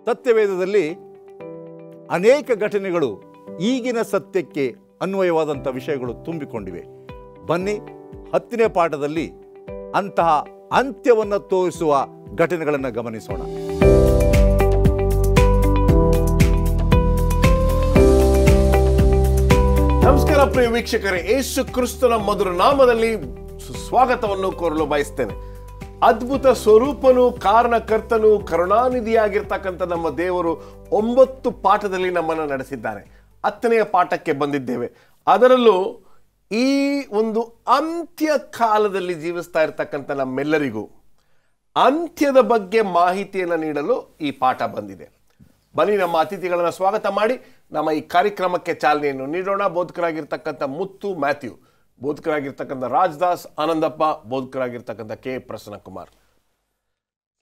ಸತ್ಯವೇದದಲ್ಲಿ ಅನೇಕ ಘಟನೆಗಳು ಈಗಿನ ಸತ್ಯಕ್ಕೆ ಅನ್ವಯವಾದಂಥ ವಿಷಯಗಳು ತುಂಬಿಕೊಂಡಿವೆ. ಬನ್ನಿ 10ನೇ ಪಾಠದಲ್ಲಿ ಅಂತಹ ಅಂತ್ಯವನ್ನು ತೋರಿಸುವ ಘಟನೆಗಳನ್ನು ಗಮನಿಸೋಣ. ನಮಸ್ಕಾರ ಪ್ರಿಯ ವೀಕ್ಷಕರೇ, ಯೇಸು ಕ್ರಿಸ್ತನ ಮಧುರ ನಾಮದಲ್ಲಿ ಸ್ವಾಗತವನ್ನು ಕೋರಲು ಬಯಸ್ತೇನೆ. ಅದ್ಭುತ ಸ್ವರೂಪನು, ಕಾರಣಕರ್ತನು, ಕರುಣಾನಿಧಿಯಾಗಿರ್ತಕ್ಕಂಥ ನಮ್ಮ ದೇವರು 9 ಪಾಠದಲ್ಲಿ ನಮ್ಮನ್ನು ನಡೆಸಿದ್ದಾರೆ. 10ನೇ ಪಾಠಕ್ಕೆ ಬಂದಿದ್ದೇವೆ. ಅದರಲ್ಲೂ ಈ ಒಂದು ಅಂತ್ಯ ಕಾಲದಲ್ಲಿ ಜೀವಿಸ್ತಾ ಇರ್ತಕ್ಕಂಥ ನಮ್ಮೆಲ್ಲರಿಗೂ ಅಂತ್ಯದ ಬಗ್ಗೆ ಮಾಹಿತಿಯನ್ನು ನೀಡಲು ಈ ಪಾಠ ಬಂದಿದೆ. ಬನ್ನಿ ನಮ್ಮ ಅತಿಥಿಗಳನ್ನು ಸ್ವಾಗತ ಮಾಡಿ ನಮ್ಮ ಈ ಕಾರ್ಯಕ್ರಮಕ್ಕೆ ಚಾಲನೆಯನ್ನು ನೀಡೋಣ. ಬೋಧಕರಾಗಿರ್ತಕ್ಕಂಥ ಮುತ್ತು ಮ್ಯಾಥ್ಯೂ, ಬೋಧಕರಾಗಿರ್ತಕ್ಕಂಥ ರಾಜದಾಸ್ ಆನಂದಪ್ಪ, ಬೋಧಕರಾಗಿರ್ತಕ್ಕಂಥ ಕೆ ಪ್ರಸನ್ನಕುಮಾರ್.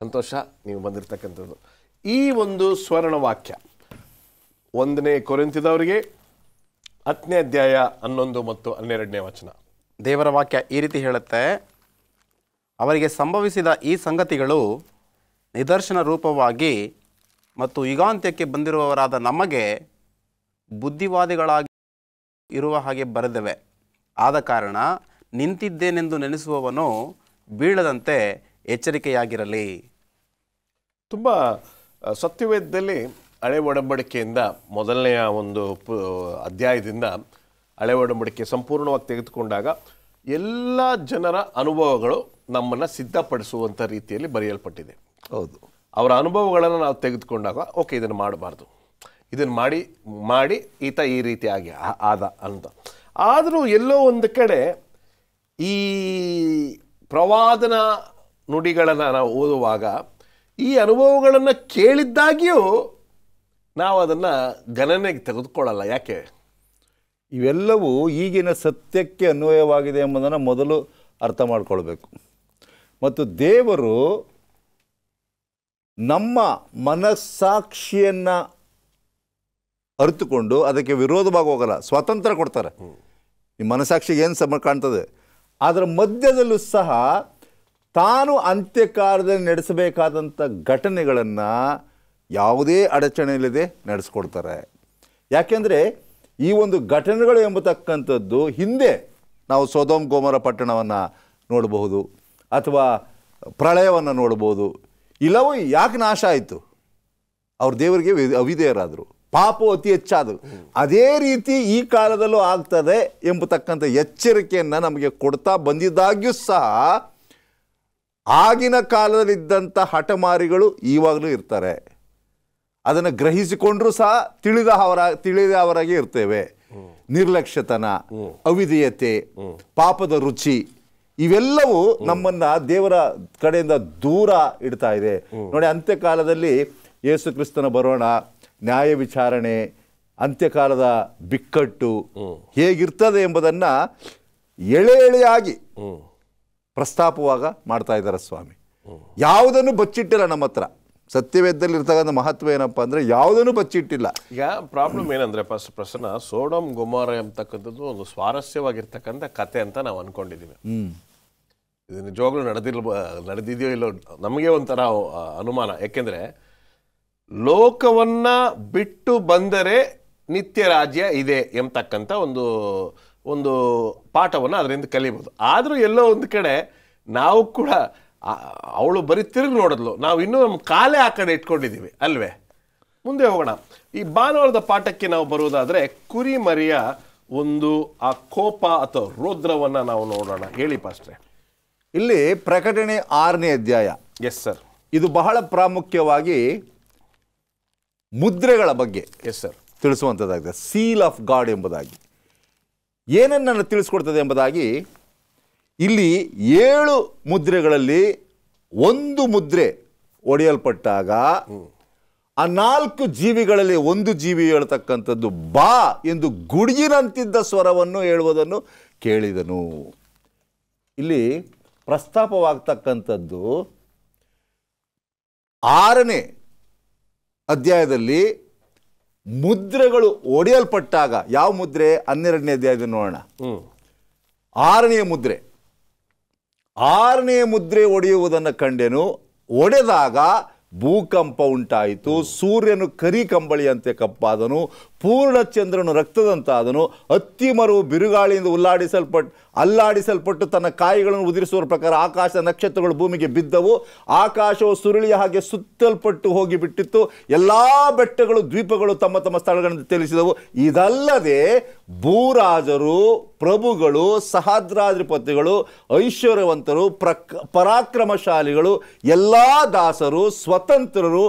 ಸಂತೋಷ ನೀವು ಬಂದಿರತಕ್ಕಂಥದ್ದು. ಈ ಒಂದು ಸ್ವರ್ಣವಾಕ್ಯ 1ನೇ ಕೊರಿಂಥದವರಿಗೆ 10ನೇ ಅಧ್ಯಾಯ 11 ಮತ್ತು 12ನೇ ವಚನ. ದೇವರ ವಾಕ್ಯ ಈ ರೀತಿ ಹೇಳುತ್ತೆ, ಅವರಿಗೆ ಸಂಭವಿಸಿದ ಈ ಸಂಗತಿಗಳು ನಿದರ್ಶನ ರೂಪವಾಗಿ ಮತ್ತು ಯುಗಾಂತ್ಯಕ್ಕೆ ಬಂದಿರುವವರಾದ ನಮಗೆ ಬುದ್ಧಿವಾದಿಗಳಾಗಿ ಇರುವ ಹಾಗೆ ಬರೆದಿವೆ. ಆದ ಕಾರಣ ನಿಂತಿದ್ದೇನೆಂದು ನೆನೆಸುವವನು ಬೀಳದಂತೆ ಎಚ್ಚರಿಕೆಯಾಗಿರಲಿ. ತುಂಬ ಸತ್ಯವೇದದಲ್ಲಿ ಹಳೆ ಒಡಂಬಡಿಕೆಯಿಂದ ಮೊದಲನೆಯ ಒಂದು ಅಧ್ಯಾಯದಿಂದ ಹಳೆ ಒಡಂಬಡಿಕೆ ಸಂಪೂರ್ಣವಾಗಿ ತೆಗೆದುಕೊಂಡಾಗ ಎಲ್ಲ ಜನರ ಅನುಭವಗಳು ನಮ್ಮನ್ನು ಸಿದ್ಧಪಡಿಸುವಂಥ ರೀತಿಯಲ್ಲಿ ಬರೆಯಲ್ಪಟ್ಟಿದೆ. ಹೌದು, ಅವರ ಅನುಭವಗಳನ್ನು ನಾವು ತೆಗೆದುಕೊಂಡಾಗ ಓಕೆ ಇದನ್ನು ಮಾಡಬಾರ್ದು, ಇದನ್ನು ಮಾಡಿ ಈತ ಈ ರೀತಿಯಾಗಿ ಆದ ಅಂತ. ಆದರೂ ಎಲ್ಲೋ ಒಂದು ಕಡೆ ಈ ಪ್ರವಾದನ ನುಡಿಗಳನ್ನು ನಾವು ಓದುವಾಗ ಈ ಅನುಭವಗಳನ್ನು ಕೇಳಿದ್ದಾಗಿಯೂ ನಾವು ಅದನ್ನು ಗಣನೆಗೆ ತೆಗೆದುಕೊಳ್ಳಲ್ಲ. ಯಾಕೆ? ಇವೆಲ್ಲವೂ ಈಗಿನ ಸತ್ಯಕ್ಕೆ ಅನ್ವಯವಾಗಿದೆ ಎಂಬುದನ್ನು ಮೊದಲು ಅರ್ಥ ಮಾಡಿಕೊಳ್ಬೇಕು. ಮತ್ತು ದೇವರು ನಮ್ಮ ಮನಸ್ಸಾಕ್ಷಿಯನ್ನು ಅರಿತುಕೊಂಡು ಅದಕ್ಕೆ ವಿರೋಧವಾಗಿ ಹೋಗಲ್ಲ, ಸ್ವಾತಂತ್ರ್ಯ ಕೊಡ್ತಾರೆ. ನಿಮ್ಮ ಮನಸ್ಸಾಕ್ಷಿಗೆ ಏನು ಕಾಣ್ತದೆ, ಅದರ ಮಧ್ಯದಲ್ಲೂ ಸಹ ತಾನು ಅಂತ್ಯಕಾಲದಲ್ಲಿ ನಡೆಸಬೇಕಾದಂಥ ಘಟನೆಗಳನ್ನು ಯಾವುದೇ ಅಡಚಣೆಯಿಲ್ಲದೆ ನಡೆಸ್ಕೊಡ್ತಾರೆ. ಯಾಕೆಂದರೆ ಈ ಒಂದು ಘಟನೆಗಳು ಎಂಬತಕ್ಕಂಥದ್ದು ಹಿಂದೆ ನಾವು ಸೊದೋಮ್ ಗೊಮೋರ ಪಟ್ಟಣವನ್ನು ನೋಡಬಹುದು, ಅಥವಾ ಪ್ರಳಯವನ್ನು ನೋಡ್ಬೋದು. ಇಲ್ಲವೂ ಯಾಕೆ ನಾಶ ಆಯಿತು? ಅವ್ರ ದೇವರಿಗೆ ಅವಿಧೇಯರಾದರು, ಪಾಪವು ಅತಿ ಹೆಚ್ಚಾದವು. ಅದೇ ರೀತಿ ಈ ಕಾಲದಲ್ಲೂ ಆಗ್ತದೆ ಎಂಬತಕ್ಕಂಥ ಎಚ್ಚರಿಕೆಯನ್ನು ನಮಗೆ ಕೊಡ್ತಾ ಬಂದಿದ್ದಾಗ್ಯೂ ಸಹ ಆಗಿನ ಕಾಲದಲ್ಲಿದ್ದಂಥ ಹಠಮಾರಿಗಳು ಈವಾಗಲೂ ಇರ್ತಾರೆ. ಅದನ್ನು ಗ್ರಹಿಸಿಕೊಂಡ್ರೂ ಸಹ ತಿಳಿದವರಾಗಿ ಇರ್ತೇವೆ. ನಿರ್ಲಕ್ಷ್ಯತನ, ಅವಿಧೇಯತೆ, ಪಾಪದ ರುಚಿ ಇವೆಲ್ಲವೂ ನಮ್ಮನ್ನ ದೇವರ ಕಡೆಯಿಂದ ದೂರ ಇಡ್ತಾ ಇದೆ. ನೋಡಿ, ಅಂತ್ಯಕಾಲದಲ್ಲಿ ಯೇಸು ಕ್ರಿಸ್ತನ ಬರೋಣ, ನ್ಯಾಯ ವಿಚಾರಣೆ, ಅಂತ್ಯಕಾಲದ ಬಿಕ್ಕಟ್ಟು ಹೇಗಿರ್ತದೆ ಎಂಬುದನ್ನು ಎಳೆಯಾಗಿ ಪ್ರಸ್ತಾಪವಾಗ ಮಾಡ್ತಾ ಇದ್ದಾರೆ ಸ್ವಾಮಿ. ಯಾವುದನ್ನು ಬಚ್ಚಿಟ್ಟಿಲ್ಲ ನಮ್ಮ ಹತ್ರ. ಸತ್ಯವೇದದಲ್ಲಿ ಇರ್ತಕ್ಕಂಥ ಮಹತ್ವ ಏನಪ್ಪ ಅಂದರೆ ಯಾವುದನ್ನು ಬಚ್ಚಿಟ್ಟಿಲ್ಲ. ಈಗ ಪ್ರಾಬ್ಲಮ್ ಏನಂದರೆ ಪ್ರಸನ್ನ, ಸೋಡೋಮ್ ಗೊಮೋರ ಎಂಬತಕ್ಕಂಥದ್ದು ಒಂದು ಸ್ವಾರಸ್ಯವಾಗಿರ್ತಕ್ಕಂಥ ಕತೆ ಅಂತ ನಾವು ಅಂದ್ಕೊಂಡಿದ್ದೀವಿ. ಇದು ನಿಜವಾಗ್ಲೂ ನಡೆದಿದೆಯೋ ಇಲ್ಲೋ ನಮಗೆ ಒಂಥರ ಅನುಮಾನ. ಯಾಕೆಂದರೆ ಲೋಕವನ್ನು ಬಿಟ್ಟು ಬಂದರೆ ನಿತ್ಯ ರಾಜ್ಯ ಇದೆ ಎಂಬತಕ್ಕಂಥ ಒಂದು ಪಾಠವನ್ನು ಅದರಿಂದ ಕಲಿಬೋದು. ಆದರೂ ಎಲ್ಲೋ ಒಂದು ಕಡೆ ನಾವು ಕೂಡ ಅವಳು ಬರೀ ತಿರುಗಿ ನೋಡಿದ್ಲು, ನಾವು ಇನ್ನೂ ನಮ್ಮ ಕಾಲೇ ಆ ಕಡೆ ಇಟ್ಕೊಂಡಿದ್ದೀವಿ ಅಲ್ವೇ? ಮುಂದೆ ಹೋಗೋಣ. ಈ ಭಾನುವಾರದ ಪಾಠಕ್ಕೆ ನಾವು ಬರುವುದಾದರೆ ಕುರಿಮರಿಯ ಒಂದು ಆ ಕೋಪ ಅಥವಾ ರೌದ್ರವನ್ನು ನಾವು ನೋಡೋಣ. ಹೇಳಿ ಪಾಸ್ಟ್ರೆ. ಇಲ್ಲಿ ಪ್ರಕಟಣೆ 6ನೇ ಅಧ್ಯಾಯ. Yes sir. ಇದು ಬಹಳ ಪ್ರಾಮುಖ್ಯವಾಗಿ ಮುದ್ರೆಗಳ ಬಗ್ಗೆ ಎಸ್ ಸರ್ ತಿಳಿಸುವಂಥದ್ದಾಗಿದೆ. ಸೀಲ್ ಆಫ್ ಗಾಡ್ ಎಂಬುದಾಗಿ ಏನನ್ನು ತಿಳಿಸ್ಕೊಡ್ತದೆ ಎಂಬುದಾಗಿ ಇಲ್ಲಿ 7 ಮುದ್ರೆಗಳಲ್ಲಿ ಒಂದು ಮುದ್ರೆ ಒಡೆಯಲ್ಪಟ್ಟಾಗ ಆ 4 ಜೀವಿಗಳಲ್ಲಿ ಒಂದು ಜೀವಿ ಹೇಳ್ತಕ್ಕಂಥದ್ದು ಬಾ ಎಂದು ಗುಡುಗಿನಂತಿದ್ದ ಸ್ವರವನ್ನು ಹೇಳುವುದನ್ನು ಕೇಳಿದನು. ಇಲ್ಲಿ ಪ್ರಸ್ತಾಪವಾಗ್ತಕ್ಕಂಥದ್ದು 6ನೇ ಅಧ್ಯಾಯದಲ್ಲಿ ಮುದ್ರೆಗಳು ಒಡೆಯಲ್ಪಟ್ಟಾಗ. ಯಾವ ಮುದ್ರೆ? 12ನೇ ಅಧ್ಯಾಯದಲ್ಲಿ ನೋಡೋಣ. 6ನೇ ಮುದ್ರೆ ಒಡೆಯುವುದನ್ನು ಕಂಡೆನು. ಒಡೆದಾಗ ಭೂಕಂಪ ಉಂಟಾಯಿತು, ಸೂರ್ಯನು ಕರಿ ಕಂಬಳಿಯಂತೆ ಕಪ್ಪಾದನು, ಪೂರ್ಣಚಂದ್ರನು ರಕ್ತದಂತಾದನು, ಹತ್ತಿ ಮರವು ಬಿರುಗಾಳಿಯಿಂದ ಅಲ್ಲಾಡಿಸಲ್ಪಟ್ಟು ತನ್ನ ಕಾಯಿಗಳನ್ನು ಉದಿರಿಸುವ ಪ್ರಕಾರ ಆಕಾಶ ನಕ್ಷತ್ರಗಳು ಭೂಮಿಗೆ ಬಿದ್ದವು, ಆಕಾಶವು ಸುರುಳಿಯ ಹಾಗೆ ಸುತ್ತಲ್ಪಟ್ಟು ಹೋಗಿಬಿಟ್ಟಿತ್ತು, ಎಲ್ಲ ಬೆಟ್ಟಗಳು ದ್ವೀಪಗಳು ತಮ್ಮ ತಮ್ಮ ಸ್ಥಳಗಳನ್ನು ತಿಳಿಸಿದವು. ಇದಲ್ಲದೆ ಭೂರಾಜರು, ಪ್ರಭುಗಳು, ಸಹಸ್ರಾಧಿಪತಿಗಳು, ಐಶ್ವರ್ಯವಂತರು, ಪರಾಕ್ರಮಶಾಲಿಗಳು, ಎಲ್ಲ ದಾಸರು, ಸ್ವತಂತ್ರರು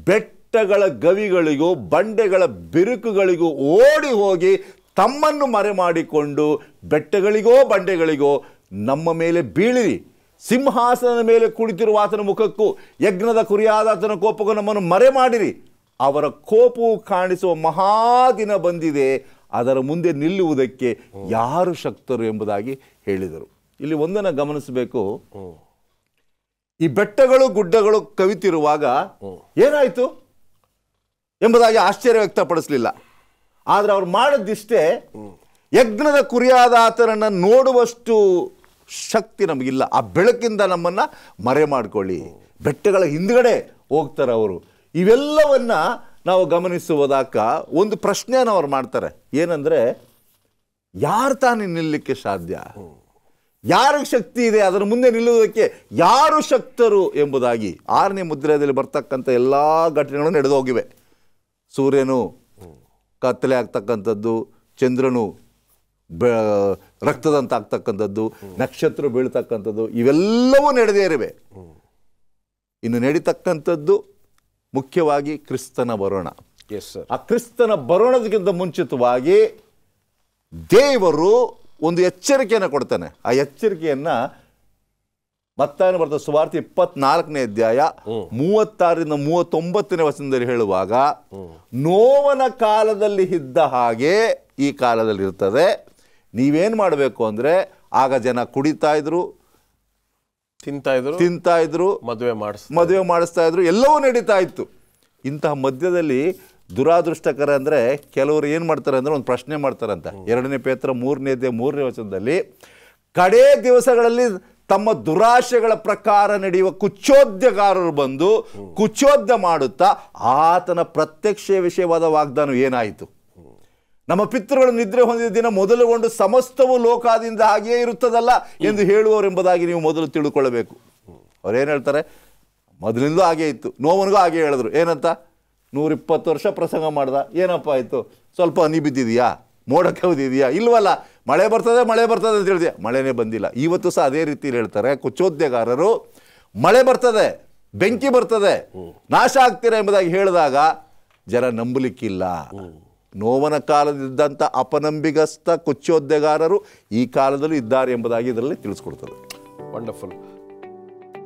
ಬೆಟ್ಟಗಳ ಗವಿಗಳಿಗೂ ಬಂಡೆಗಳ ಬಿರುಕುಗಳಿಗೂ ಓಡಿ ಹೋಗಿ ತಮ್ಮನ್ನು ಮರೆ ಮಾಡಿಕೊಂಡು ಬೆಟ್ಟಗಳಿಗೋ ಬಂಡೆಗಳಿಗೋ ನಮ್ಮ ಮೇಲೆ ಬೀಳಿರಿ, ಸಿಂಹಾಸನದ ಮೇಲೆ ಕುಳಿತಿರುವ ಆತನ ಮುಖಕ್ಕೂ ಯಜ್ಞದ ಕುರಿಯಾದ ಆತನ ಕೋಪಕ್ಕೂ ನಮ್ಮನ್ನು ಮರೆ ಮಾಡಿರಿ. ಅವರ ಕೋಪವು ಕಾಣಿಸುವ ಮಹಾದಿನ ಬಂದಿದೆ, ಅದರ ಮುಂದೆ ನಿಲ್ಲುವುದಕ್ಕೆ ಯಾರು ಶಕ್ತರು ಎಂಬುದಾಗಿ ಹೇಳಿದರು. ಇಲ್ಲಿ ಒಂದನ್ನು ಗಮನಿಸಬೇಕು, ಈ ಬೆಟ್ಟಗಳು ಗುಡ್ಡಗಳು ಕವಿತಿರುವಾಗ ಏನಾಯಿತು ಎಂಬುದಾಗಿ ಆಶ್ಚರ್ಯ ವ್ಯಕ್ತಪಡಿಸಲಿಲ್ಲ. ಆದರೆ ಅವ್ರು ಮಾಡಿದ್ದಿಷ್ಟೇ, ಯಜ್ಞದ ಕುರಿಯಾದ ಆತನನ್ನು ನೋಡುವಷ್ಟು ಶಕ್ತಿ ನಮಗಿಲ್ಲ, ಆ ಬೆಳಕಿಂದ ನಮ್ಮನ್ನು ಮರೆ ಮಾಡಿಕೊಳ್ಳಿ, ಬೆಟ್ಟಗಳ ಹಿಂದ್ಗಡೆ ಹೋಗ್ತಾರೆ ಅವರು. ಇವೆಲ್ಲವನ್ನ ನಾವು ಗಮನಿಸುವುದಾಕ ಒಂದು ಪ್ರಶ್ನೆಯನ್ನು ಅವ್ರು ಮಾಡ್ತಾರೆ, ಏನಂದರೆ ಯಾರು ತಾನೇ ನಿಲ್ಲಲಿಕ್ಕೆ ಸಾಧ್ಯ, ಯಾರಿಗೆ ಶಕ್ತಿ ಇದೆ, ಅದರ ಮುಂದೆ ನಿಲ್ಲುವುದಕ್ಕೆ ಯಾರು ಶಕ್ತರು ಎಂಬುದಾಗಿ. 6ನೇ ಮುದ್ರೆಯಲ್ಲಿ ಬರ್ತಕ್ಕಂಥ ಎಲ್ಲ ಘಟನೆಗಳು ನಡೆದು ಹೋಗಿವೆ. ಸೂರ್ಯನು ಕತ್ತಲೆ ಆಗ್ತಕ್ಕಂಥದ್ದು, ಚಂದ್ರನು ರಕ್ತದಂತ ಆಗ್ತಕ್ಕಂಥದ್ದು, ನಕ್ಷತ್ರ ಬೀಳ್ತಕ್ಕಂಥದ್ದು, ಇವೆಲ್ಲವೂ ನಡೆದೇ ಇರುವೆ. ಇನ್ನು ನಡೀತಕ್ಕಂಥದ್ದು ಮುಖ್ಯವಾಗಿ ಕ್ರಿಸ್ತನ ಬರೋಣ. ಆ ಕ್ರಿಸ್ತನ ಬರೋಣದಕ್ಕಿಂತ ಮುಂಚಿತವಾಗಿ ದೇವರು ಒಂದು ಎಚ್ಚರಿಕೆಯನ್ನು ಕೊಡ್ತಾನೆ. ಆ ಎಚ್ಚರಿಕೆಯನ್ನು ಮತ್ತಾಯನ ಬರೆದ ಸುವಾರ್ತೆ 24ನೇ ಅಧ್ಯಾಯ 36ರಿಂದ 39ನೇ ವಚನದಲ್ಲಿ ಹೇಳುವಾಗ, ನೋವನ ಕಾಲದಲ್ಲಿ ಇದ್ದ ಹಾಗೆ ಈ ಕಾಲದಲ್ಲಿ ಇರ್ತದೆ. ನೀವೇನು ಮಾಡಬೇಕು ಅಂದರೆ, ಆಗ ಜನ ಕುಡಿತಾ ಇದ್ರು, ತಿಂತಾ ಇದ್ರು, ಮದುವೆ ಮಾಡಿಸ್ತಾ ಇದ್ರು, ಎಲ್ಲವೂ ನಡೀತಾ ಇತ್ತು. ಇಂತಹ ಮಧ್ಯದಲ್ಲಿ ದುರಾದೃಷ್ಟಕರ ಅಂದರೆ ಕೆಲವರು ಏನು ಮಾಡ್ತಾರೆ ಅಂದರೆ ಒಂದು ಪ್ರಶ್ನೆ ಮಾಡ್ತಾರಂತ. 2ನೇ ಪೇತ್ರ 3ನೇ ಅಧ್ಯಾಯ 3ನೇ ವಚನದಲ್ಲಿ, ಕಡೇ ದಿವಸಗಳಲ್ಲಿ ತಮ್ಮ ದುರಾಶೆಗಳ ಪ್ರಕಾರ ನಡೆಯುವ ಕುಚೋದ್ಯಗಾರರು ಬಂದು ಕುಚೋದ್ಯ ಮಾಡುತ್ತಾ ಆತನ ಪ್ರತ್ಯಕ್ಷ ವಿಷಯವಾದ ವಾಗ್ದಾನ ಏನಾಯಿತು, ನಮ್ಮ ಪಿತೃಗಳು ನಿದ್ರೆ ಹೊಂದಿದ ದಿನ ಮೊದಲುಗೊಂಡು ಸಮಸ್ತವು ಲೋಕಾದಿಂದ ಹಾಗೆಯೇ ಇರುತ್ತದಲ್ಲ ಎಂದು ಹೇಳುವವರೆಂಬುದಾಗಿ ನೀವು ಮೊದಲು ತಿಳ್ಕೊಳ್ಳಬೇಕು. ಅವ್ರೇನು ಹೇಳ್ತಾರೆ, ಮೊದಲಿಂದಲೂ ಹಾಗೇ ಇತ್ತು, ನೋವನಿಗೂ ಹಾಗೆ ಹೇಳಿದ್ರು. ಏನಂತ, 120 ವರ್ಷ ಪ್ರಸಂಗ ಮಾಡ್ದ, ಏನಪ್ಪ ಆಯಿತು, ಸ್ವಲ್ಪ ಹನಿ ಬಿದ್ದಿದೆಯಾ, ಮೋಡ ಕವಿದಿದೆಯಾ, ಇಲ್ವಲ್ಲ, ಮಳೆ ಬರ್ತದೆ ಅಂತ ಹೇಳಿದೆ, ಮಳೆನೇ ಬಂದಿಲ್ಲ. ಇವತ್ತು ಸಹ ಅದೇ ರೀತಿಯಲ್ಲಿ ಹೇಳ್ತಾರೆ ಕುಚೋದ್ಯಗಾರರು. ಮಳೆ ಬರ್ತದೆ, ಬೆಂಕಿ ಬರ್ತದೆ, ನಾಶ ಆಗ್ತೀರಾ ಎಂಬುದಾಗಿ ಹೇಳಿದಾಗ ಜನ ನಂಬಲಿಕ್ಕಿಲ್ಲ. ನೋವನ ಕಾಲದಿದ್ದಂಥ ಅಪನಂಬಿಗಸ್ತ ಕುಚೋದ್ಯಗಾರರು ಈ ಕಾಲದಲ್ಲೂ ಇದ್ದಾರೆ ಎಂಬುದಾಗಿ ಇದರಲ್ಲಿ ತಿಳಿಸ್ಕೊಡ್ತದೆ. ವಂಡರ್ಫುಲ್.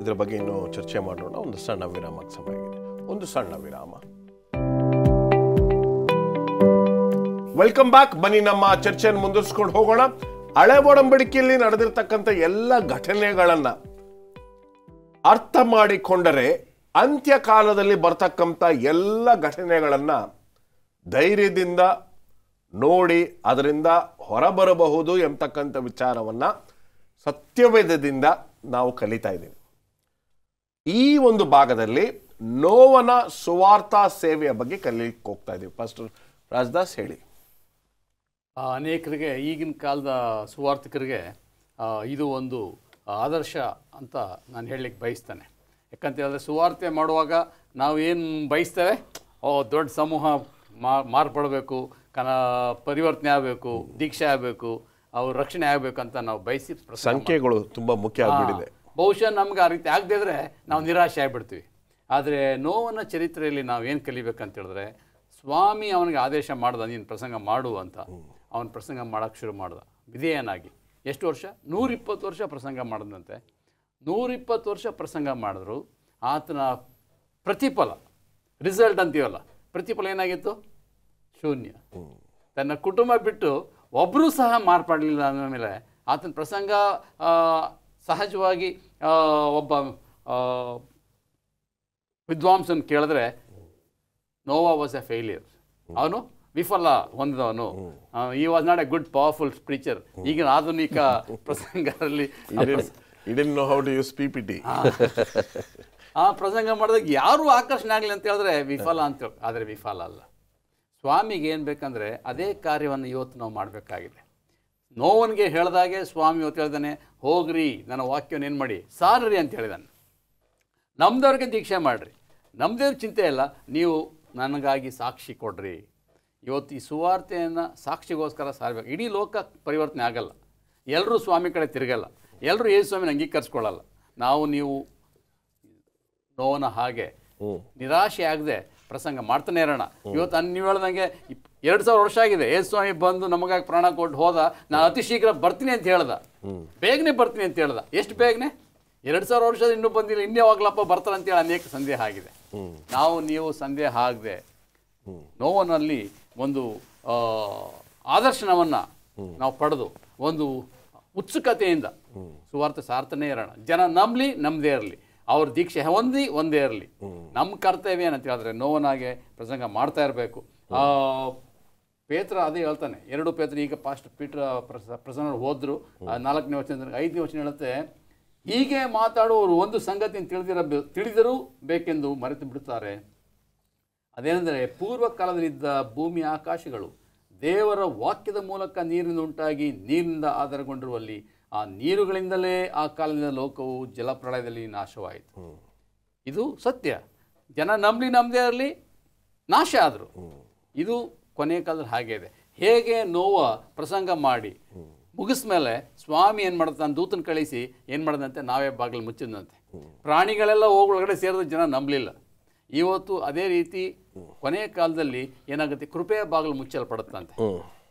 ಇದರ ಬಗ್ಗೆ ಇನ್ನೂ ಚರ್ಚೆ ಮಾಡೋಣ. ಒಂದು ಸಣ್ಣ ವಿರಾಮಕ್ಕೆ ಸಮಯ ಆಗಿದೆ. ಒಂದು ಸಣ್ಣ ವಿರಾಮ. Welcome back. ಬನ್ನಿ ನಮ್ಮ ಚರ್ಚೆಯನ್ನು ಮುಂದುವರಿಸ್ಕೊಂಡು ಹೋಗೋಣ. ಹಳೆ ಒಡಂಬಡಿಕೆಯಲ್ಲಿ ನಡೆದಿರ್ತಕ್ಕಂಥ ಎಲ್ಲ ಘಟನೆಗಳನ್ನ ಅರ್ಥ ಮಾಡಿಕೊಂಡರೆ ಅಂತ್ಯಕಾಲದಲ್ಲಿ ಬರ್ತಕ್ಕಂಥ ಎಲ್ಲ ಘಟನೆಗಳನ್ನ ಧೈರ್ಯದಿಂದ ನೋಡಿ ಅದರಿಂದ ಹೊರಬರಬಹುದು ಎಂಬತಕ್ಕಂಥ ವಿಚಾರವನ್ನ ಸತ್ಯವೇದದಿಂದ ನಾವು ಕಲಿತಾ ಇದ್ದೀವಿ. ಈ ಒಂದು ಭಾಗದಲ್ಲಿ ನೋವನ ಸುವಾರ್ತಾ ಸೇವೆಯ ಬಗ್ಗೆ ಕಲಿಯಲಿಕ್ಕೆ ಹೋಗ್ತಾ ಇದ್ದೀವಿ. ಪಾಸ್ಟರ್ ರಾಜದಾಸ್ ಹೇಳಿ. ಅನೇಕರಿಗೆ, ಈಗಿನ ಕಾಲದ ಸುವಾರ್ಥಿಕರಿಗೆ ಇದು ಒಂದು ಆದರ್ಶ ಅಂತ ನಾನು ಹೇಳಲಿಕ್ಕೆ ಬಯಸ್ತೇನೆ. ಯಾಕಂತ ಹೇಳಿದ್ರೆ ಸುವಾರ್ತೆ ಮಾಡುವಾಗ ನಾವು ಏನು ಬಯಸ್ತೇವೆ, ದೊಡ್ಡ ಸಮೂಹ ಮಾರ್ಪಡಬೇಕು, ಪರಿವರ್ತನೆ ಆಗಬೇಕು, ದೀಕ್ಷೆ ಆಗಬೇಕು, ಅವ್ರ ರಕ್ಷಣೆ ಆಗಬೇಕು ಅಂತ ನಾವು ಬಯಸಿ ಸಂಖ್ಯೆಗಳು ತುಂಬ ಮುಖ್ಯ ಆಗಿಬಿಟ್ಟಿದೆ. ಬಹುಶಃ ನಮ್ಗೆ ಆ ರೀತಿ ಆಗದೇ ಇದ್ರೆ ನಾವು ನಿರಾಶೆ ಆಗಿಬಿಡ್ತೀವಿ. ಆದರೆ ನೋವನ ಚರಿತ್ರೆಯಲ್ಲಿ ನಾವು ಏನು ಕಲಿಬೇಕಂತ ಹೇಳಿದ್ರೆ, ಸ್ವಾಮಿ ಅವನಿಗೆ ಆದೇಶ ಮಾಡ್ದ, ನೀನು ಪ್ರಸಂಗ ಮಾಡು ಅಂತ. ಅವನು ಪ್ರಸಂಗ ಮಾಡೋಕ್ಕೆ ಶುರು ಮಾಡ್ದ ವಿಧೇಯನಾಗಿ. ಎಷ್ಟು ವರ್ಷ? 120 ವರ್ಷ ಪ್ರಸಂಗ ಮಾಡಿದಂತೆ. 120 ವರ್ಷ ಪ್ರಸಂಗ ಮಾಡಿದ್ರು. ಆತನ ಪ್ರತಿಫಲ, ರಿಸಲ್ಟ್ ಅಂತೀವಲ್ಲ, ಪ್ರತಿಫಲ ಏನಾಗಿತ್ತು? ಶೂನ್ಯ. ತನ್ನ ಕುಟುಂಬ ಬಿಟ್ಟು ಒಬ್ಬರೂ ಸಹ ಮಾರ್ಪಾಡಲಿಲ್ಲ. ಅಂದಮೇಲೆ ಆತನ ಪ್ರಸಂಗ ಸಹಜವಾಗಿ ಒಬ್ಬ ವಿದ್ವಾಂಸನ ಕೇಳಿದ್ರೆ ನೋವಾ ವಾಸ್ ಎ ಫೇಲಿಯರ್, ಅವನು ವಿಫಲ ಹೊಂದಿದವನು. ಈ was not A good powerful preacher. ಈಗಿನ ಆಧುನಿಕ ಪ್ರಸಂಗದಲ್ಲಿ ಆ ಪ್ರಸಂಗ ಮಾಡಿದಾಗ ಯಾರೂ ಆಕರ್ಷಣೆ ಆಗಲಿ ಅಂತ ಹೇಳಿದ್ರೆ ವಿಫಲ ಅಂತ, ಆದರೆ ವಿಫಲ ಅಲ್ಲ. ಸ್ವಾಮಿಗೆ ಏನು ಬೇಕಂದರೆ ಅದೇ ಕಾರ್ಯವನ್ನು ಇವತ್ತು ನಾವು ಮಾಡಬೇಕಾಗಿದೆ. ನೋವನಿಗೆ ಹೇಳಿದಾಗೆ ಸ್ವಾಮಿ ಇವತ್ತು ಹೇಳ್ದಾನೆ, ಹೋಗ್ರಿ ನನ್ನ ವಾಕ್ಯವನ್ನು ಏನು ಮಾಡಿ ಸಾರ್ರಿ ಅಂತ ಹೇಳಿದಾನೆ. ನಮ್ದವ್ರಿಗೆ ದೀಕ್ಷೆ ಮಾಡಿರಿ, ನಮ್ಮದೇವ್ರ ಚಿಂತೆ ಇಲ್ಲ, ನೀವು ನನಗಾಗಿ ಸಾಕ್ಷಿ ಕೊಡ್ರಿ. ಇವತ್ತು ಈ ಸುವಾರ್ತೆಯನ್ನು ಸಾಕ್ಷಿಗೋಸ್ಕರ ಸಾರಬೇಕು. ಇಡೀ ಲೋಕ ಪರಿವರ್ತನೆ ಆಗಲ್ಲ, ಎಲ್ಲರೂ ಸ್ವಾಮಿ ಕಡೆ ತಿರುಗಲ್ಲ, ಎಲ್ಲರೂ ಯೇಸು ಸ್ವಾಮಿನ ಅಂಗೀಕರಿಸ್ಕೊಳ್ಳಲ್ಲ. ನೀವು ನೋವನ ಹಾಗೆ ನಿರಾಶೆ ಆಗದೆ ಪ್ರಸಂಗ ಮಾಡ್ತಾನೆ ಇರೋಣ. ಇವತ್ತು ನೀವು ಹೇಳ್ದಂಗೆ 2000 ವರ್ಷ ಆಗಿದೆ, ಯೇಸು ಸ್ವಾಮಿ ಬಂದು ನಮಗಾಗಿ ಪ್ರಾಣ ಕೊಟ್ಟು ಹೋದ. ನಾನು ಅತಿ ಶೀಘ್ರ ಬರ್ತೀನಿ ಅಂತ ಹೇಳ್ದ, ಬೇಗನೆ ಬರ್ತೀನಿ ಅಂತ ಹೇಳ್ದ. ಎಷ್ಟು ಬೇಗನೆ? 2000 ವರ್ಷದ ಇನ್ನೂ ಬಂದಿಲ್ಲ, ಇನ್ಯಾವಾಗ್ಲಪ್ಪ ಬರ್ತಾರೆ ಅಂತೇಳಿ ಅನೇಕ ಸಂದೇಹ ಆಗಿದೆ. ನೀವು ಸಂದೇಹ ಆಗದೆ ನೋವನಲ್ಲಿ ಒಂದು ಆದರ್ಶನವನ್ನು ನಾವು ಪಡೆದು ಒಂದು ಉತ್ಸುಕತೆಯಿಂದ ಸುವಾರ್ತೆ ಸಾರ್ತನೇ ಇರೋಣ. ಜನ ನಂಬಲಿ ನಮ್ಮದೇ ಇರಲಿ, ಅವ್ರ ದೀಕ್ಷೆ ಒಂದೇ ಇರಲಿ. ನಮ್ಮ ಕರ್ತವ್ಯ ಏನಂತ ಹೇಳಿದ್ರೆ ನೋವನಾಗೆ ಪ್ರಸಂಗ ಮಾಡ್ತಾ ಇರಬೇಕು. ಪೇತ್ರ ಅದೇ ಹೇಳ್ತಾನೆ, 2 ಪೇತ್ರ, ಈಗ ಪಾಸ್ಟ್ ಪೀಟ್ರ ಪ್ರಸಂಗ ಹೋದ್ರು 4ನೇ ವಚನ 5ನೇ ವಚನ ಹೇಳುತ್ತೆ, ಹೀಗೆ ಮಾತಾಡುವವರು ಒಂದು ಸಂಗತಿಯನ್ನು ತಿಳಿದರೂ ಬೇಕೆಂದು ಮರೆತು ಬಿಡುತ್ತಾರೆ. ಅದೇನೆಂದರೆ ಪೂರ್ವ ಕಾಲದಲ್ಲಿದ್ದ ಭೂಮಿ ಆಕಾಶಗಳು ದೇವರ ವಾಕ್ಯದ ಮೂಲಕ ನೀರಿನಿಂದ ಉಂಟಾಗಿ ನೀರಿನಿಂದ ಆಧಾರಗೊಂಡಿರುವಲ್ಲಿ ಆ ನೀರುಗಳಿಂದಲೇ ಆ ಕಾಲದಿಂದ ಲೋಕವು ಜಲಪ್ರಳಯದಲ್ಲಿ ನಾಶವಾಯಿತು. ಇದು ಸತ್ಯ. ಜನ ನಮ್ಮದೇ ಇರಲಿ, ನಾಶ ಆದರು. ಇದು ಕೊನೆಯ ಕಾಲದಲ್ಲಿ ಹಾಗೆ ಇದೆ. ಹೇಗೆ ನೋವ ಪ್ರಸಂಗ ಮಾಡಿ ಮುಗಿಸ್ಮೇಲೆ ಸ್ವಾಮಿ ಏನು ಮಾಡ್ತಾನೆ, ದೂತನ ಕಳಿಸಿ ಏನು ಮಾಡ್ದಂತೆ, ನಾವೇ ಬಾಗಿಲು ಮುಚ್ಚಿದಂತೆ. ಪ್ರಾಣಿಗಳೆಲ್ಲ ಒಳಗಡೆ ಸೇರಿದ ಜನ ನಂಬಲಿಲ್ಲ. ಇವತ್ತು ಅದೇ ರೀತಿ ಕೊನೆಯ ಕಾಲದಲ್ಲಿ ಏನಾಗುತ್ತೆ, ಕೃಪೆಯ ಬಾಗಿಲು ಮುಚ್ಚಲ್ಪಡುತ್ತಂತೆ.